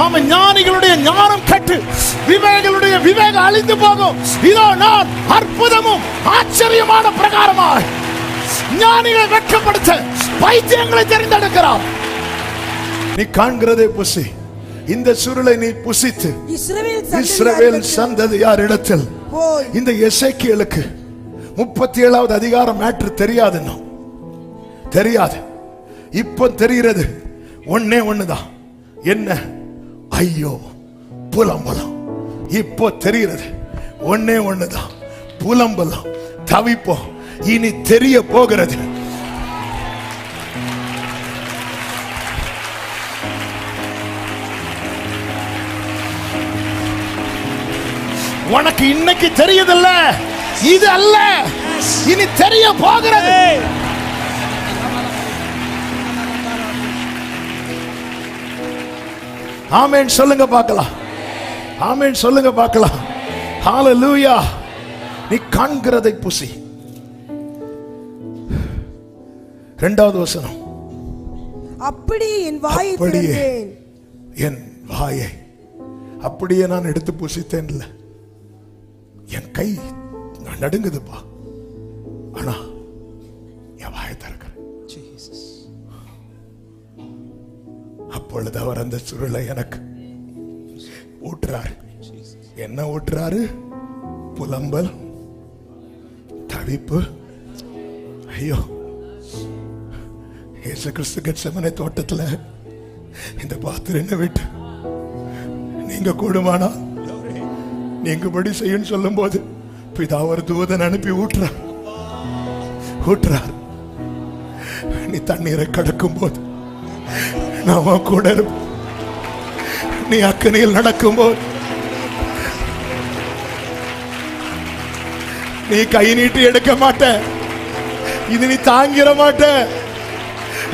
ஆமா, ஞானிகளுடைய ஞானம் கெட்டு விவேகளுடைய விவேகம் அழிந்து போகும். இதோ நான் அற்புதமும் ஆச்சரியமான பிரகாரமாய் ஞானிகளை வெட்கப்படுத்த பைத்தியங்களை தெரிந்தெடுக்கிறார். நீ காண்கிறதை புசி. இந்த சுருளை நீ புசித்து இஸ்ரவேல் சந்ததியார் இடத்தில் இந்த எசேக்கியேலுக்கு 37வது அதிகாரம் மேட்ரு தெரியாது, தெரியாது. இப்ப தெரிகிறது ஒன்னே ஒண்ணுதான். என்ன? ஐயோ புலம்பலம். இப்போ தெரிகிறது ஒன்னே ஒண்ணுதான், புலம்பலம், தவிப்போம். இனி தெரிய போகிறது. உனக்கு இன்னைக்கு தெரியுதில்ல, இது அல்ல, இனி தெரிய போகிறது. ஆமென் சொல்லுங்க பார்க்கலாம். ஆமென் சொல்லுங்க பார்க்கலாம். ஹalleluya. நீ காண்கிறதை புசி. இரண்டாவது வசனம், அப்படியே என் வாயை திறந்தேன். என் வாயை அப்படியே நான் எடுத்து புசித்தேன். இல்ல, என் கை நடுங்குதுப்பா, ஆனா என் வாயை திறக்கிறேன். அப்பொழுது அவர் அந்த சுருளை எனக்கு ஊற்றுறாரு. என்ன ஊற்றுறாரு? புலம்பல், தவிப்பு. ஐயோ, இயேசு கிறிஸ்து கெத்செமனே தோட்டத்துல இந்த பாத்திரம் விட்டு நீங்க கூடுமானா நீங்கபடி செய்யும் சொல்லும் போது பிதா ஒரு தூதன் அனுப்பி ஊற்றுறார். நீ தண்ணீரை கடக்கும் போது நாம கூட இருப்போம். நீ அக்கனியில் நடக்கும் போது நீ கை நீட்டி எடுக்க மாட்ட. இது நீ தாங்கிட மாட்ட.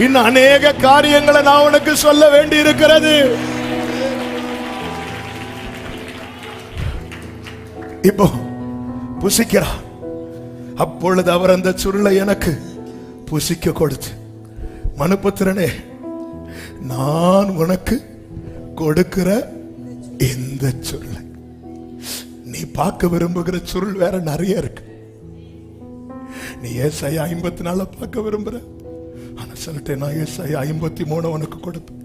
இன்னும் அநேக காரியங்களை நான் உனக்கு சொல்ல வேண்டி இருக்கிறது. இப்போ புசிக்கிறார். அப்பொழுது அவர் அந்த சுருளை எனக்கு புசிக்க கொடுத்து, மனுபுத்திரனே, நான் உனக்கு கொடுக்கிற இந்த சுருளை, நீ பார்க்க விரும்புகிற சுருள் வேற நிறைய இருக்கு. நீ ஏசாயா 54 பார்க்க விரும்புற, ஆனா சொல்லிட்டேன், நான் ஏசாயா 53 உனக்கு கொடுப்பேன்.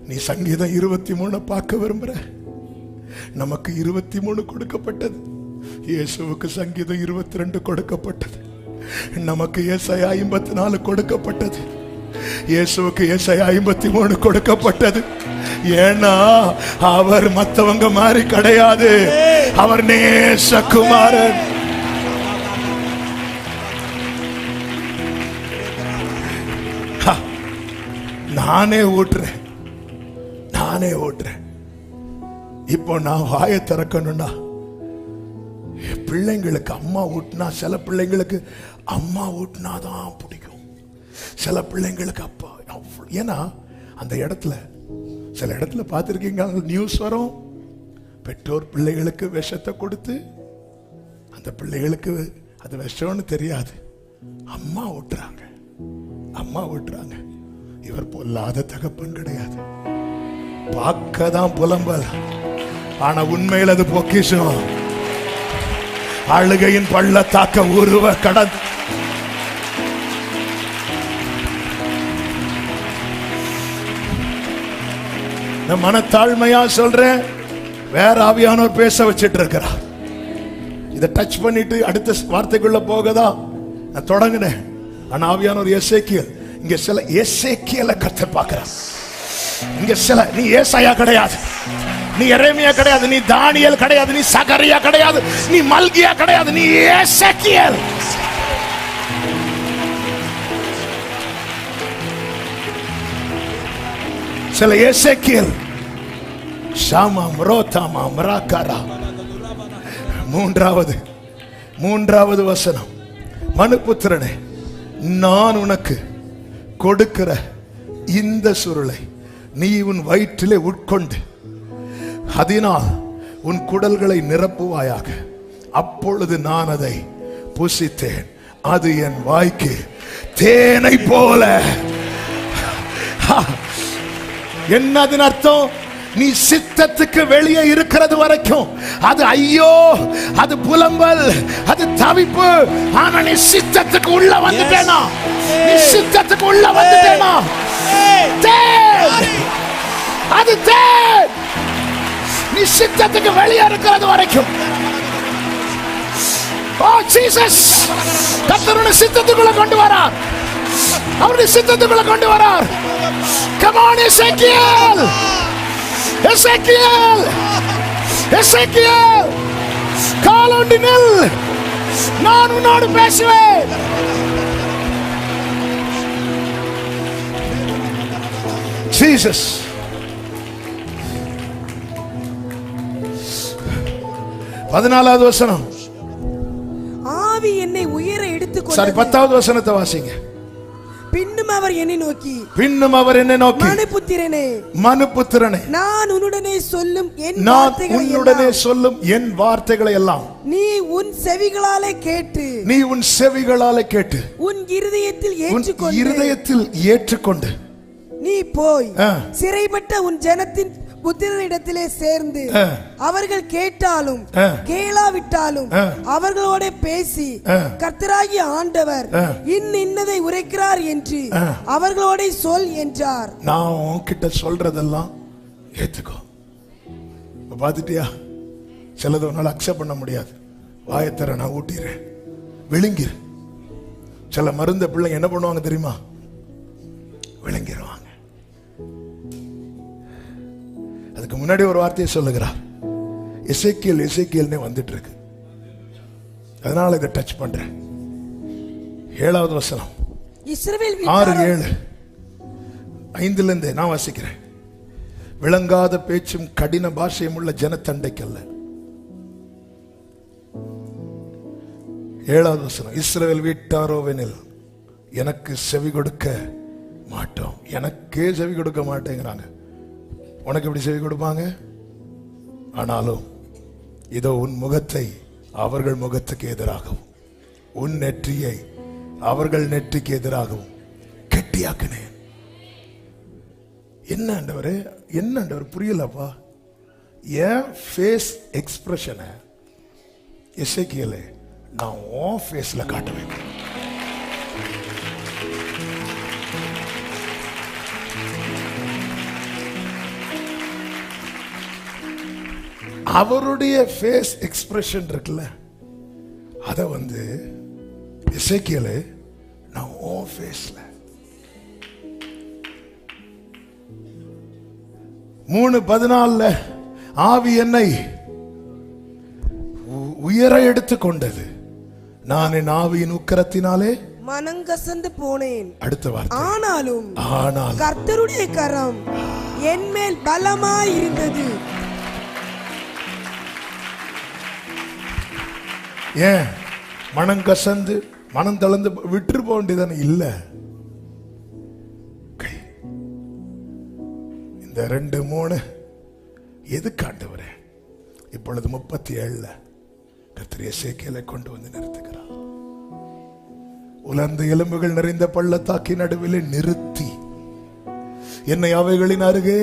நீ சங்கீதம் 23 பார்க்க விரும்புற, நமக்கு 23 கொடுக்கப்பட்டது. இயேசுவுக்கு சங்கீதம் 22 கொடுக்கப்பட்டது. நமக்கு ஏசாயா 54 கொடுக்கப்பட்டது. இயேசுவுக்கு ஏசாயா 53 கொடுக்கப்பட்டது. ஏன்னா அவர் மத்தவங்க மாதிரி கிடையாது. அவர் நேசகுமாரன். நானே ஊற்றுறேன். இப்போ நான் வாயை திறக்கணும்னா, பிள்ளைங்களுக்கு அம்மா ஊட்டினா, சில பிள்ளைங்களுக்கு அம்மா ஊட்டினாதான் பிடிக்கும், சில பிள்ளைங்களுக்கு அப்பா. ஏன்னா அந்த இடத்துல, சில இடத்துல பார்த்துருக்கீங்க, நியூஸ் வரும், பெற்றோர் பிள்ளைகளுக்கு விஷத்தை கொடுத்து, அந்த பிள்ளைகளுக்கு அது விஷம்னு தெரியாது, அம்மா ஊட்டுறாங்க. இவர் பொல்லாத தகப்பன் கிடையாது. பார்க்கதான் புலம்பல், ஆனா உண்மையில் அது பொக்கிஷம். அழுகையின் பள்ளத்தாக்க உருவ கடந்து மனத்தாழ்மையா சொல்றேன். வேற ஆவியானோர் பேச வச்சிட்டு இருக்கிறார். இதை டச் பண்ணிட்டு அடுத்த வார்த்தைக்குள்ள போகதான் நான் தொடங்கினேன். ஆனா ஆவியானோர் எசேக்கியேல், இங்க சில எசேக்கியேலை கர்த்தர் பார்க்கிறார். இங்க சில, நீ ஏசாயா கிடையாது, நீ எரேமியா கிடையாது, நீ தானியேல் கிடையாது, நீ சகரியா கிடையாது, நீ மல்கியா கிடையாது, நீ எசேக்கியேல். சில எசேக்கியேல் ஷாமாம் ரோதாமாம் ராகாரா. மூன்றாவது வசனம், மனுபுத்திரனே, நான் உனக்கு கொடுக்கிற இந்த சுருளை நீ உன் வயிற்றிலே உட்கொண்டு அதனால் உன் குடல்களை நிரப்புவாயாக. அப்பொழுது நான் அதை புசித்தேன், அது என் வாய்க்கு தேனை போல என்னதின் அர்த்தம்? நீ சித்தத்துக்கு வெளியே இருக்கிறது வரைக்கும் அது ஐயோ, அது புலம்பல், அது தவிப்பு. ஆனா நீ சித்தத்துக்கு உள்ள வந்துட்டேனா, நீ சித்தத்துக்கு உள்ள வந்துட்டேனா, அது நீ சித்தத்துக்கு வெளியே இருக்கிறது வரைக்கும். ஓ ஜீசஸ், கர்த்தருடைய சித்தத்துக்குள்ள கொண்டு வரார், அவருடைய சித்தத்துக்குள்ள கொண்டு வரார். Come on எசேக்கியேல், எசேக்கியேல், எசேக்கியேல், காலோண்டி நில், நான் உன்னோடு பேசுவேன். ஜீசஸ். பதினாலாவது வசனம். ஆவி என்னை உயர எடுத்துக்கொண்டது. சாரி, 10வது வசனத்தை வாசிங்க. பின்னும் அவர் என்னை நோக்கி, பின்னும் அவர் என்னை நோக்கி, மனுபுத்திரனே, மனுபுத்திரனே, நான் உன்னுடனே சொல்லும் என் வார்த்தைகளை எல்லாம் நீ உன் செவிகளாலே கேட்டு, நீ உன் செவிகளாலே கேட்டு உன் இருதயத்தில் ஏற்றுக்கொண்டு நீ போய் சிறைப்பட்ட உன் ஜனத்தின் புத்திரரிடத்திலே சேர்ந்து அவர்கள் கேட்டாலும் கேளாவிட்டாலும் அவர்களோட பேசி கர்த்தராகிய ஆண்டவர் இன்னதை உரைக்கிறார் என்று அவர்களோட சொல் என்றார். நான் உன்கிட்ட சொல்றதெல்லாம் ஏத்துக்கோ. பாத்துட்டியா? சிலது உன்னால அக்செப்ட் பண்ண முடியாது. வாயத்தர நான் ஊட்டிடுறேன், விழுங்கிரு. சில மருந்த பிள்ளைங்க என்ன பண்ணுவாங்க தெரியுமா? விழுங்கிடுவாங்க. அதுக்கு முன்னாடி ஒரு வார்த்தையை சொல்லுகிறார். எசேக்கியேல் எசேக்கியேல்னே வந்துட்டு இருக்கு, அதனால இதை டச் பண்றேன். 7வது வசனம், இஸ்ரவேல் 6:7 5ல இருந்து நான் வாசிக்கிறேன். விளங்காத பேச்சும் கடின பாஷையும் உள்ள ஜனத்தண்டைக்கல்ல. 7வது வசனம், இஸ்ரவேல் வீட்டாரோவெனில் எனக்கு செவி கொடுக்க மாட்டோம். எனக்கே செவி கொடுக்க மாட்டேங்கிறாங்க, உனக்கு எப்படி செவி கொடுப்பாங்க? ஆனாலும் இதோ உன் முகத்தை அவர்கள் முகத்துக்கு எதிராகவும் உன் நெற்றியை அவர்கள் நெற்றிக்கு எதிராகவும் கெட்டியாக்கினேன். என்ன ஆண்டவரே, என்ன ஆண்டவர்? புரியலப்பா. என் ஃபேஸ் எக்ஸ்பிரஷனை எசேக்கியேலே நான் உன் ஃபேஸ்ல காட்ட வைக்கிறேன். அவருடைய ஃபேஸ் எக்ஸ்பிரஷன் இருக்குல்ல, அத எசேக்கியேலே நான் உன் ஃபேஸ்ல 3:14 ஆவி என்னை உயர எடுத்துக்கொண்டது, நான் என் ஆவியின் உக்கிரத்தினாலே மனங்கசந்து போனேன். அடுத்த வார்த்தை, ஆனாலும் கர்த்தருடைய கரம் என் மேல் பலமாய் இருந்தது. ஏன் மனம் கசந்து மனம் தளர்ந்து விட்டு போக வேண்டியதானே? இல்ல, இந்த 2-3 எதுக்கு ஆண்டவரே? இப்பொழுது 37ல கர்த்தர் எசேக்கியேலை கொண்டு வந்து நிறுத்துகிறார். உலர்ந்த எலும்புகள் நிறைந்த பள்ளத்தாக்கின் நடுவிலே நிறுத்தி என்னை அவைகளின் அருகே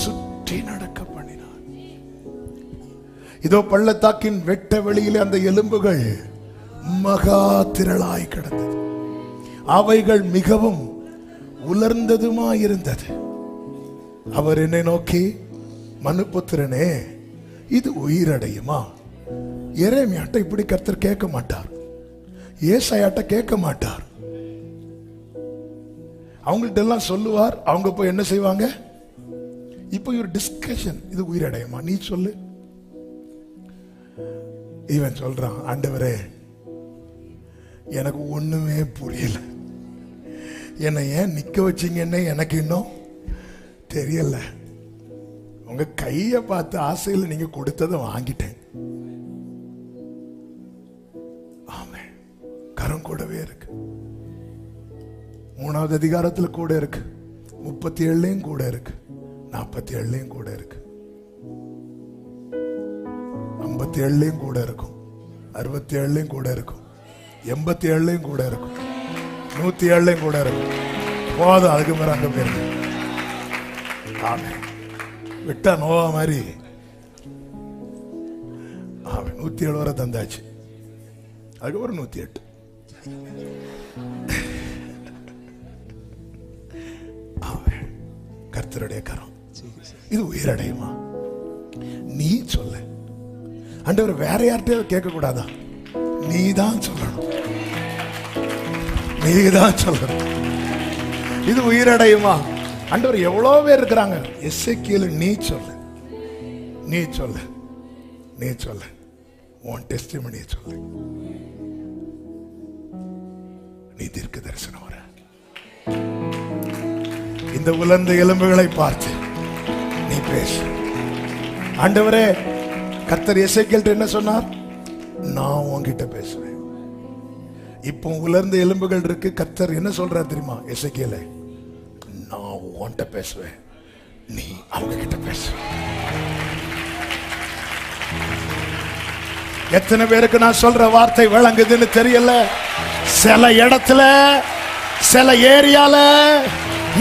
சுற்றி நடக்க பண்ணினார். இதோ பள்ளத்தாக்கின் வெட்ட வெளியிலே அந்த எலும்புகள் மகா திரளாய் கிடந்தது, அவைகள் மிகவும் உலர்ந்ததுமாயிருந்தது. அவர் என்னை நோக்கி, மனுபுத்திரனே, இது உயிரடையுமா? எரேமியாட்ட இப்படி கர்த்தர் கேட்க மாட்டார், ஏசாயாட்ட கேட்க மாட்டார். அவங்கள்ட்ட எல்லாம் சொல்லுவார், அவங்க போய் என்ன செய்வாங்க? இப்போ ஒரு டிஸ்கஷன், இது உயிரடையுமா? நீ சொல்லு. இவன் சொல்றான், ஆண்டவரே எனக்கு ஒண்ணுமே புரியல, என்னை ஏன் நிக்க வச்சீங்கன்னு எனக்கு இன்னும் தெரியல. உங்க கைய பார்த்து ஆசையில் நீங்க கொடுத்ததை வாங்கிட்டேன். ஆமே, கரம் கூடவே இருக்கு. 3வது அதிகாரத்துல கூட இருக்கு, 37லயும் கூட இருக்கு, 47லயும் கூட இருக்கு, 57லயும் கூட இருக்கும், 67லயும் கூட இருக்கும், 87லயும் கூட இருக்கும், 107லயும் கூட இருக்கும். போதும், அதுக்கு மேல அங்க போயிருங்க. ஆமென். விட்டா நோவா மாதிரி 107 வரை தந்தாச்சு. அதுக்கப்புறம் 108. கர்த்தருடைய கரம் இது உயிரடையுமா? நீ சொல்ல. ஆண்டவர் வேற யார்கிட்டயும் கேட்க கூடாதா? நீதான் சொல்லணும். நீதான் சொல்லணும். இது உயிரடையுமா? ஆண்டவர் எவ்வளவு பேர் இருக்கிறாங்க. எசேக்கியேல் நீ சொல்ல, நீ சொல்ல, நீ சொல்ல, உன் டெஸ்டிமனியை சொல்ல. நீ தீர்க்க தரிசனம் வர இந்த உலர்ந்த எலும்புகளை பார்த்து நீ பேசு. ஆண்டவரே, கர்த்தர் எசேக்கியேல்ட்ட என்ன சொன்னார்? நான் உன்கிட்ட பேசுவேன். இப்போ உலர்ந்த எலும்புகள் இருக்கு. கர்த்தர் என்ன சொல்றார் தெரியுமா? எசேக்கியேலே, நான் உன்கிட்ட பேசுவேன், நீ அவங்க கிட்ட பேசு. எத்தனை பேருக்கு நான் சொல்ற வார்த்தை விளங்குதுன்னு தெரியல. சில இடத்துல, சில ஏரியால,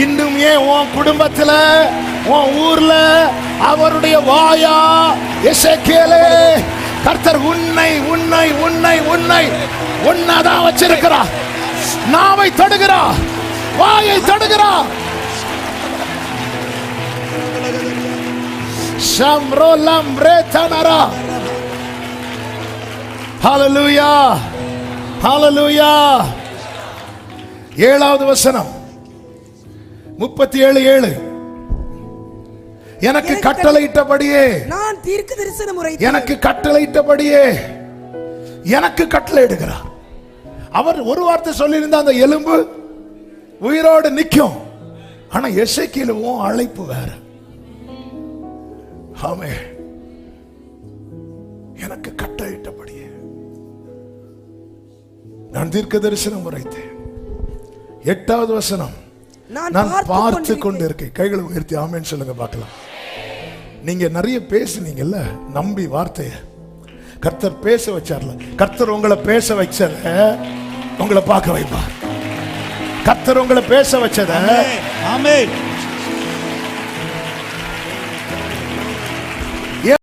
இன்னும் ஏன் உன் குடும்பத்துல, உன் ஊர்ல அவருடைய வாயா எசேக்கியேலே, கர்த்தர் உன்னை உன்னை உன்னை உன்னை உன்னதான் வச்சிருக்கிறார். நாவை தொடுகிறார், வாயை தொடுகிறார். ஷம்ரோலம் ரேதனரா. ஹalleluya, ஹalleluya. 7வது வசனம் 37:7. எனக்கு கட்டளையிட்டபடியே, நான் தீர்க்க தரிசனம் உரைத்தேன். எனக்கு கட்டளையிட்டபடியே எனக்கு கட்டளையிடுகிறார். அவர் ஒரு வார்த்தை சொல்லியிருந்தா அந்த எலும்பு உயிரோடு நிற்கும். ஆனா எசேக்கியேலும் அழைப்பு வேற. ஆமென். எனக்கு கட்டளையிட்டபடியே நான் தீர்க்க தரிசனம் உரைத்தேன். 8வது வசனம், நான் பார்த்து கொண்டிருக்கேன். கைகளை உயர்த்தி ஆமென் சொல்லுங்க பார்க்கலாம். நீங்க நிறைய பேசுனீங்கல்ல நம்பி வார்த்தைய. கர்த்தர் பேச வச்சார்ல. கர்த்தர் உங்களை பேச வச்சத உங்களை பார்க்க வைப்பார். கர்த்தர் உங்களை பேச வச்சத ஆமென்.